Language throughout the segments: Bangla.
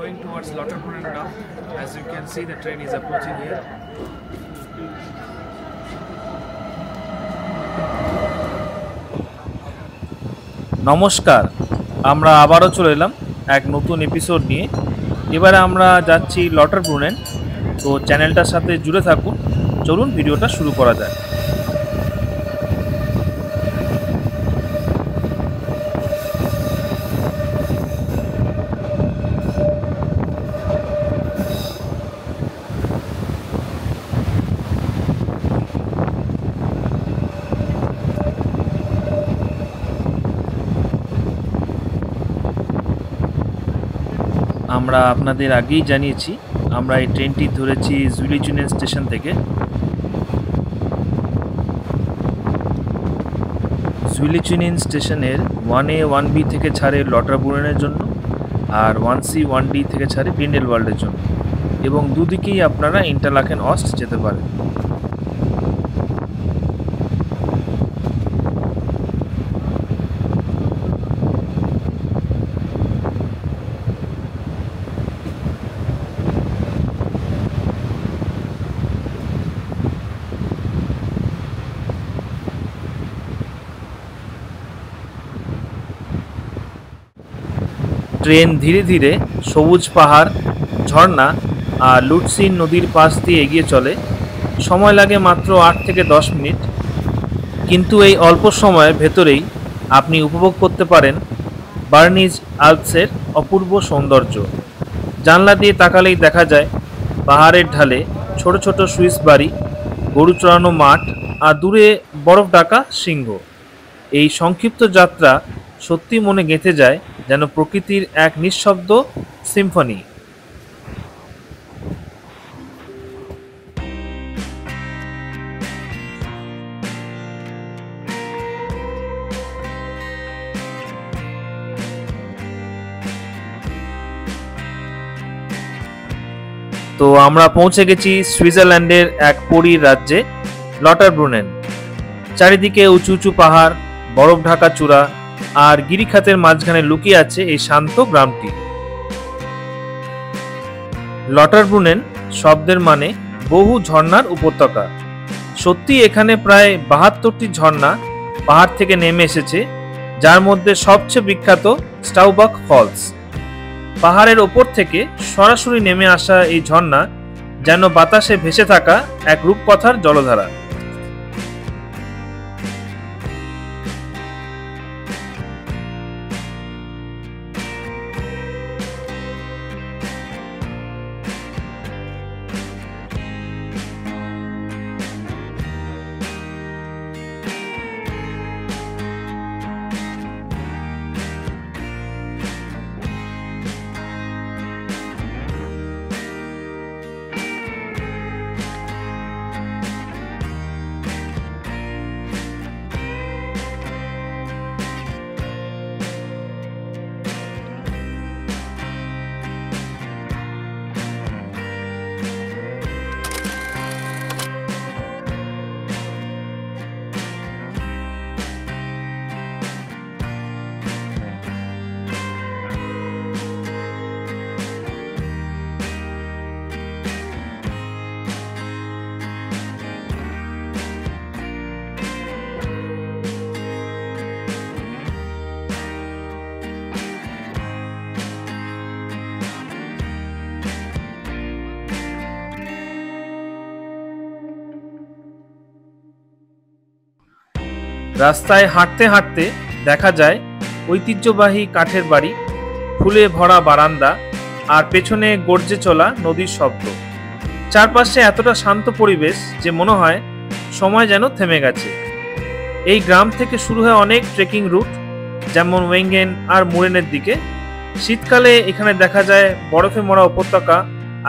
going towards Lauterbrunnen now. As you can see, the train is approaching here. নমস্কার, আমরা আবারও চলে এলাম এক নতুন এপিসোড নিয়ে। এবারে আমরা যাচ্ছি লটারব্রুনেন। তো চ্যানেলটার সাথে জুড়ে থাকুন। চলুন ভিডিওটা শুরু করা যায়। আমরা আপনাদের আগেই জানিয়েছি আমরা এই ট্রেনটি ধরেছি জুইলিচুনেন স্টেশন থেকে। জুইলিচুনেন স্টেশনের 1A 1B থেকে ছাড়ে লটারব্রুনেনের জন্য, আর 1C 1D থেকে ছাড়ে গ্রিন্ডেলওয়াল্ডের জন্য, এবং দুদিকেই আপনারা ইন্টারলাকেন অস্ট যেতে পারেন। ট্রেন ধীরে ধীরে সবুজ পাহাড়, ঝর্ণা আর লুটসিন নদীর পাশ দিয়ে এগিয়ে চলে। সময় লাগে মাত্র 8 থেকে 10 মিনিট, কিন্তু এই অল্প সময়ের ভেতরেই আপনি উপভোগ করতে পারেন বার্নিজ আল্পসের অপূর্ব সৌন্দর্য। জানলা দিয়ে তাকালেই দেখা যায় পাহাড়ের ঢালে ছোট ছোট সুইস বাড়ি, গরু চড়ানো মাঠ আর দূরে বরফ ঢাকা সিংহ। এই সংক্ষিপ্ত যাত্রা সত্যি মনে গেঁথে যায় যেন প্রকৃতির এক নিঃশব্দ সিম্ফনি। তো আমরা পৌঁছে গেছি সুইজারল্যান্ডের এক পরীর রাজ্যে, লটারব্রুনেন। চারিদিকে উঁচু উঁচু পাহাড়, বরফ ঢাকা চূড়া আর গিরিখাতের মাঝখানে লুকিয়ে আছে এই শান্ত গ্রামটি। লটারব্রুনেন শব্দের মানে বহু ঝর্ণার উপত্যকা। সত্যি এখানে প্রায় 72টি ঝর্ণা পাহাড় থেকে নেমে এসেছে, যার মধ্যে সবচেয়ে বিখ্যাত স্টাউবাক ফলস। পাহাড়ের ওপর থেকে সরাসরি নেমে আসা এই ঝর্ণা যেন বাতাসে ভেসে থাকা এক রূপকথার জলধারা। রাস্তায় হাঁটতে হাঁটতে দেখা যায় ঐতিহ্যবাহী কাঠের বাড়ি, ফুলে ভরা বারান্দা আর পেছনে গর্জে চলা নদীর শব্দ। চারপাশে এতটা শান্ত পরিবেশ যে মনে হয় সময় যেন থেমে গেছে। এই গ্রাম থেকে শুরু হয় অনেক ট্রেকিং রুট, যেমন ওয়েঙ্গেন আর মুরেনের দিকে। শীতকালে এখানে দেখা যায় বরফে মোড়া উপত্যকা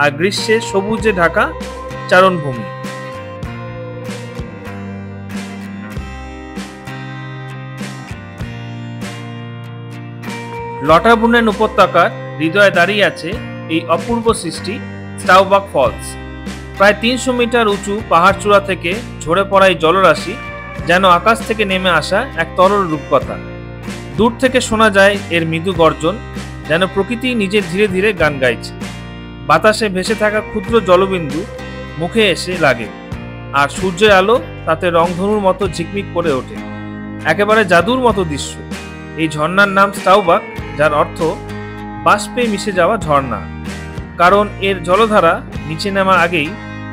আর গ্রীষ্মে সবুজে ঢাকা চারণভূমি। লটারব্রুনেন উপত্যকার হৃদয়ে দাঁড়িয়ে আছে এই অপূর্ব সৃষ্টি স্টাউবাক ফলস। প্রায় 300 মিটার উঁচু পাহাড় চূড়া থেকে ঝরে পড়া এই জলরাশি যেন আকাশ থেকে নেমে আসা এক তরল রূপকথা। দূর থেকে শোনা যায় এর মৃদু গর্জন, যেন প্রকৃতি নিজে ধীরে ধীরে গান গাইছে। বাতাসে ভেসে থাকা ক্ষুদ্র জলবিন্দু মুখে এসে লাগে, আর সূর্যের আলো তাতে রংধনুর মতো ঝিকমিক করে ওঠে। একেবারে জাদুর মতো দৃশ্য। এই ঝর্ণার নাম স্টাউবাক, যার অর্থ বাষ্পে মিশে যাওয়া ঝর্ণা, কারণ এর জলধারা নিচে নামার আগেই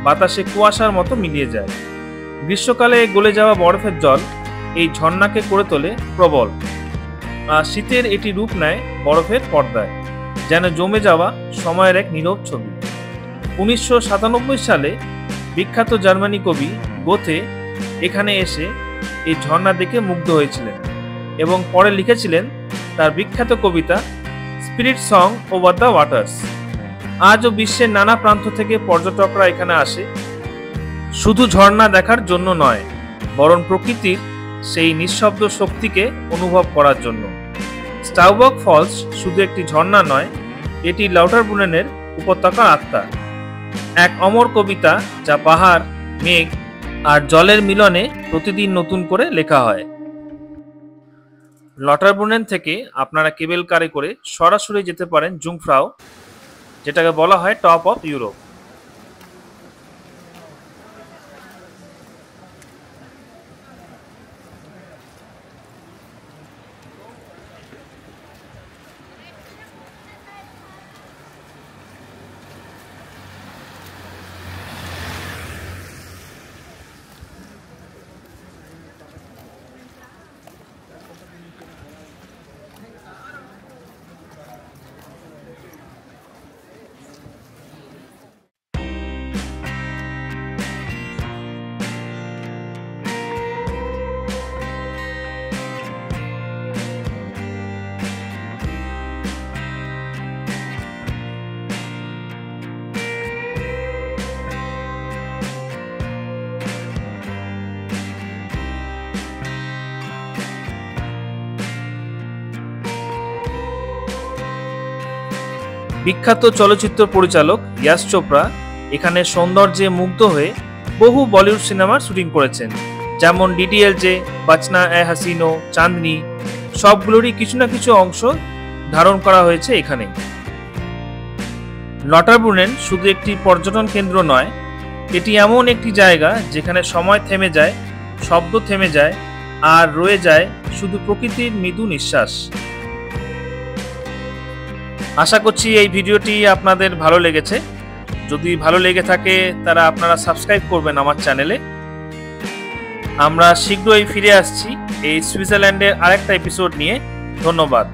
বাতাসে কুয়াশার মতো মিলিয়ে যায়। গ্রীষ্মকালে গলে যাওয়া বরফের জল এই ঝর্ণাকে করে তোলে প্রবল, আর শীতের এটি রূপ নেয় বরফের পর্দায়, যেন জমে যাওয়া সময়ের এক নীরব ছবি। 1997 সালে বিখ্যাত জার্মানি কবি গোথে এখানে এসে এই ঝর্ণা দেখে মুগ্ধ হয়েছিলেন এবং পরে লিখেছিলেন তার বিখ্যাত কবিতা spirit song over the waters. আজও বিশ্বের নানা প্রান্ত থেকে পর্যটকরা এখানে আসে, শুধু ঝর্ণা দেখার জন্য নয়, বরং প্রকৃতির সেই নিঃশব্দ শক্তিকে অনুভব করার জন্য। স্টাউবাক ফলস শুধু একটি ঝর্ণা নয়, এটি লাউটারব্রুনেনের উপত্যকার আত্মা, এক অমর কবিতা যা পাহাড়, মেঘ আর জলের মিলনে প্রতিদিন নতুন করে লেখা হয়। লাউটারব্রুনেন থেকে আপনারা কেবল কারে করে সরাসরি যেতে পারেন জুংফ্রাউ, যেটাকে বলা হয় টপ অফ ইউরোপ। বিখ্যাত চলচ্চিত্র পরিচালক ইয়াশ চোপড়া এখানে সৌন্দর্যে মুগ্ধ হয়ে বহু বলিউড সিনেমার শুটিং করেছেন, যেমন ডিডিএলজে, বাচনা এ হাসিনো, চাঁদনি, সবগুলোরই কিছু না কিছু অংশ ধারণ করা হয়েছে এখানে। লাউটারব্রুনেন শুধু একটি পর্যটন কেন্দ্র নয়, এটি এমন একটি জায়গা যেখানে সময় থেমে যায়, শব্দ থেমে যায়, আর রয়ে যায় শুধু প্রকৃতির মৃদু নিঃশ্বাস। আশা করছি এই ভিডিওটি আপনাদের ভালো লেগেছে। যদি ভালো লেগে থাকে তারা আপনারা সাবস্ক্রাইব করবেন আমার চ্যানেলে। আমরা শীঘ্রই ফিরে আসছি এই সুইজারল্যান্ডের আরেকটা এপিসোড নিয়ে। ধন্যবাদ।